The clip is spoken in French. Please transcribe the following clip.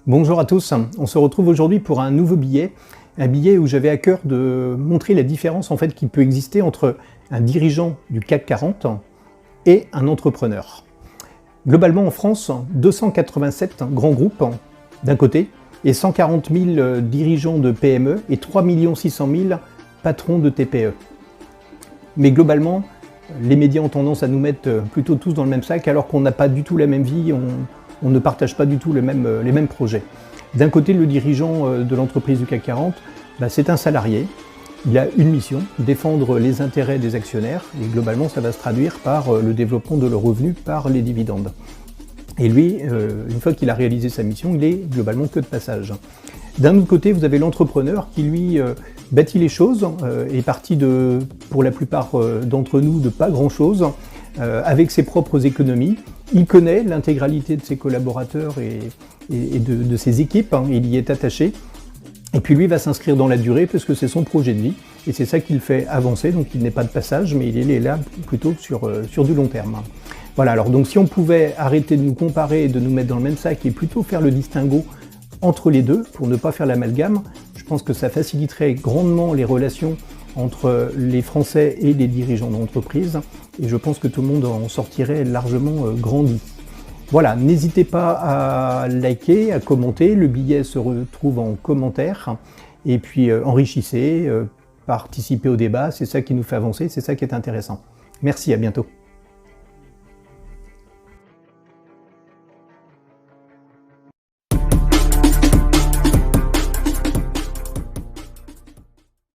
Bonjour à tous, on se retrouve aujourd'hui pour un nouveau billet, un billet où j'avais à cœur de montrer la différence en fait qui peut exister entre un dirigeant du CAC 40 et un entrepreneur. Globalement en France, 287 grands groupes d'un côté et 140 000 dirigeants de PME et 3 600 000 patrons de TPE. Mais globalement, les médias ont tendance à nous mettre plutôt tous dans le même sac alors qu'on n'a pas du tout la même vie, on ne partage pas du tout les mêmes projets. D'un côté, le dirigeant de l'entreprise du CAC 40, c'est un salarié. Il a une mission, défendre les intérêts des actionnaires, et globalement ça va se traduire par le développement de leurs revenus par les dividendes. Et lui, une fois qu'il a réalisé sa mission, il est globalement que de passage. D'un autre côté, vous avez l'entrepreneur qui lui bâtit les choses, est parti pour la plupart d'entre nous de pas grand-chose, avec ses propres économies. Il connaît l'intégralité de ses collaborateurs et de ses équipes, il y est attaché. Et puis lui va s'inscrire dans la durée parce que c'est son projet de vie et c'est ça qui le fait avancer, donc il n'est pas de passage mais il est là plutôt sur du long terme. Voilà, alors donc si on pouvait arrêter de nous comparer et de nous mettre dans le même sac et plutôt faire le distinguo entre les deux pour ne pas faire l'amalgame, je pense que ça faciliterait grandement les relations entre les Français et les dirigeants d'entreprise et je pense que tout le monde en sortirait largement grandi. Voilà, n'hésitez pas à liker, à commenter, le billet se retrouve en commentaire et puis enrichissez, participez au débat, c'est ça qui nous fait avancer, c'est ça qui est intéressant. Merci, à bientôt.